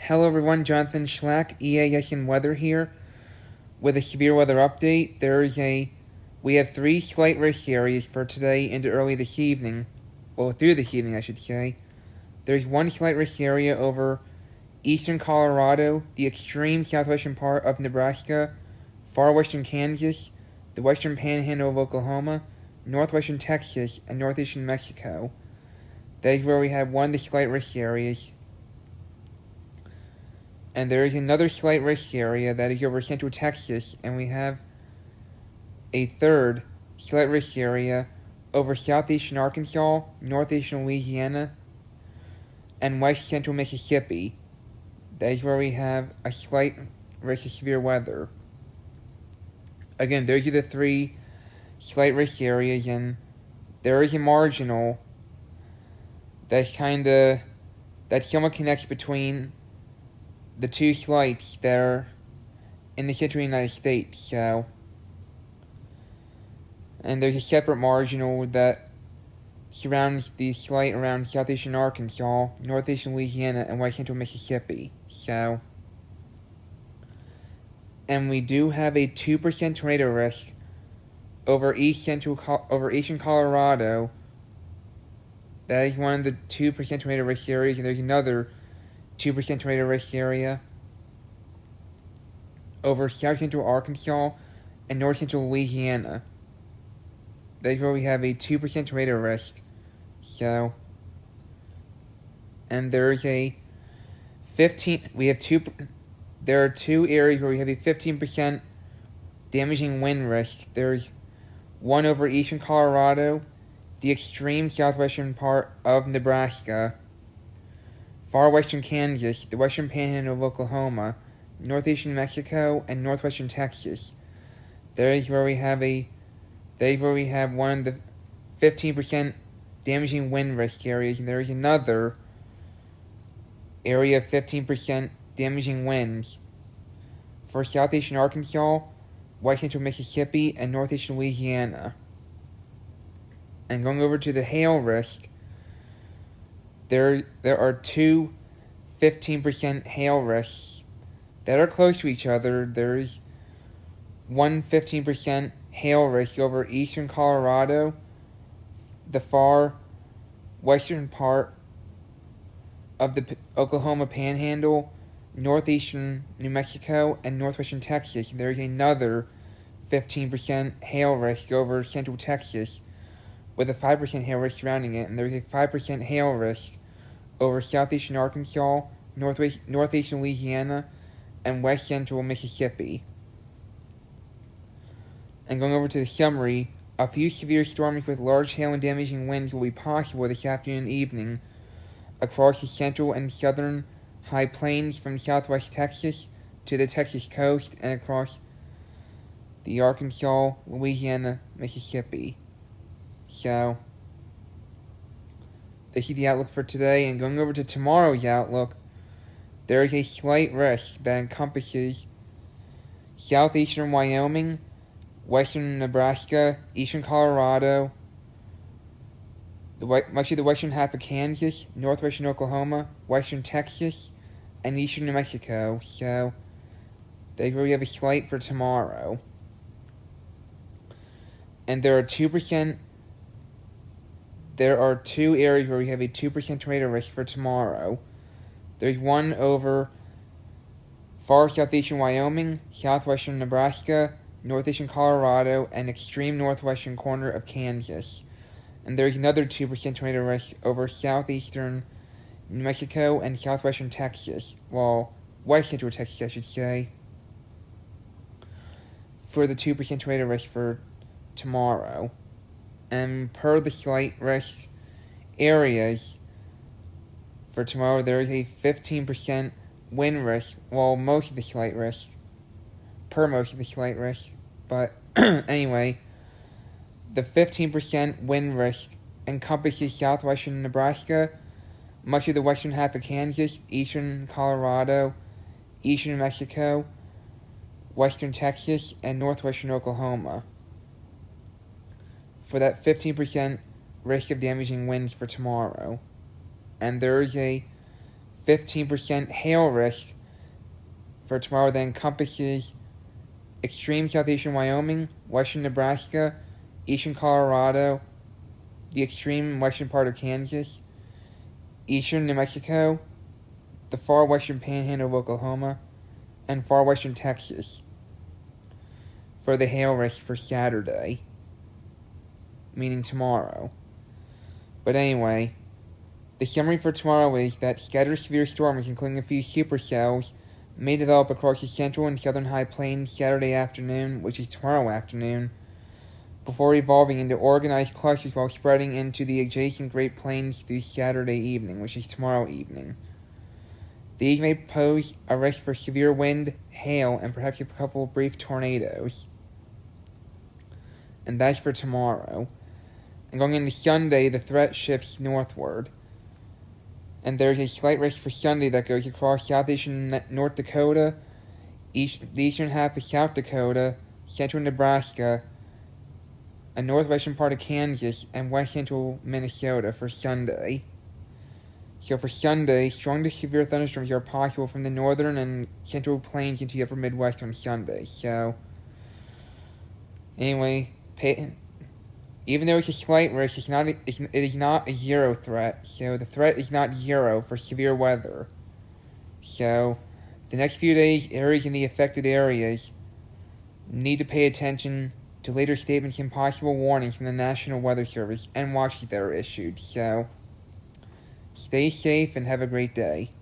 Hello everyone, Jonathan Schlack, EAS&Weather here with a severe weather update. We have 3 slight risk areas for today into early this evening. Well, through this evening, I should say. There's 1 slight risk area over eastern Colorado, the extreme southwestern part of Nebraska, far western Kansas, the western panhandle of Oklahoma, northwestern Texas, and northeastern Mexico. That is where we have 1 of the slight risk areas. And there is another slight risk area that is over central Texas, and we have a 3rd slight risk area over southeastern Arkansas, northeastern Louisiana, and west central Mississippi. That is where we have a slight risk of severe weather. Again, those are the 3 slight risk areas, and there is a marginal that somewhat connects between the 2 slights that are in the central United States. And there's a separate marginal that surrounds the slight around southeastern Arkansas, northeastern Louisiana, and west central Mississippi. And we do have a 2% tornado risk over eastern Colorado. That is one of the 2% tornado risk areas, and there's another 2% tornado risk area over south central Arkansas and north central Louisiana. That is where we have a 2% tornado risk. And there's there are 2 areas where we have a 15% damaging wind risk. There's 1 over eastern Colorado, the extreme southwestern part of Nebraska, far western Kansas, the western panhandle of Oklahoma, northeastern Mexico, and northwestern Texas. That is where we have 1 of the 15% damaging wind risk areas, and there is another area of 15% damaging winds for southeastern Arkansas, west central Mississippi, and northeastern Louisiana. And going over to the hail risk, there are 2 15% hail risks that are close to each other. There's 1 15% hail risk over eastern Colorado, the far western part of the Oklahoma Panhandle, northeastern New Mexico, and northwestern Texas. There's another 15% hail risk over central Texas, with a 5% hail risk surrounding it, and there's a 5% hail risk over southeastern Arkansas, northeastern Louisiana, and west central Mississippi. And going over to the summary, a few severe storms with large hail and damaging winds will be possible this afternoon and evening across the central and southern high plains from southwest Texas to the Texas coast and across the Arkansas, Louisiana, Mississippi. This is the outlook for today, and going over to tomorrow's outlook, there is a slight risk that encompasses southeastern Wyoming, western Nebraska, eastern Colorado, much of the western half of Kansas, northwestern Oklahoma, western Texas, and eastern New Mexico. That's where we have a slight for tomorrow. And there are 2 areas where we have a 2% tornado risk for tomorrow. There's 1 over far southeastern Wyoming, southwestern Nebraska, northeastern Colorado, and extreme northwestern corner of Kansas. And there's another 2% tornado risk over southeastern New Mexico and southwestern Texas. Well, west central Texas, I should say, for the 2% tornado risk for tomorrow. And per the slight risk areas for tomorrow, there is a 15% wind risk. Well, most of the slight risk. But anyway, the 15% wind risk encompasses southwestern Nebraska, much of the western half of Kansas, eastern Colorado, eastern New Mexico, western Texas, and northwestern Oklahoma. For that 15% risk of damaging winds for tomorrow. And there is a 15% hail risk for tomorrow that encompasses extreme southeastern Wyoming, western Nebraska, eastern Colorado, the extreme western part of Kansas, eastern New Mexico, the far western panhandle of Oklahoma, and far western Texas for the hail risk for Saturday, meaning tomorrow. But anyway, the summary for tomorrow is that scattered severe storms, including a few supercells, may develop across the central and southern high plains Saturday afternoon, which is tomorrow afternoon, before evolving into organized clusters while spreading into the adjacent Great Plains through Saturday evening, which is tomorrow evening. These may pose a risk for severe wind, hail, and perhaps a couple of brief tornadoes. And that's for tomorrow. And going into Sunday, the threat shifts northward. And there's a slight risk for Sunday that goes across southeastern North Dakota, the eastern half of South Dakota, central Nebraska, a northwestern part of Kansas, and west central Minnesota for Sunday. So for Sunday, strong to severe thunderstorms are possible from the northern and central plains into the upper Midwest on Sunday. So, anyway, even though it's a slight risk, it is not a zero threat. So the threat is not zero for severe weather. So, the next few days, areas in the affected areas need to pay attention to later statements and possible warnings from the National Weather Service and watches that are issued. So, stay safe and have a great day.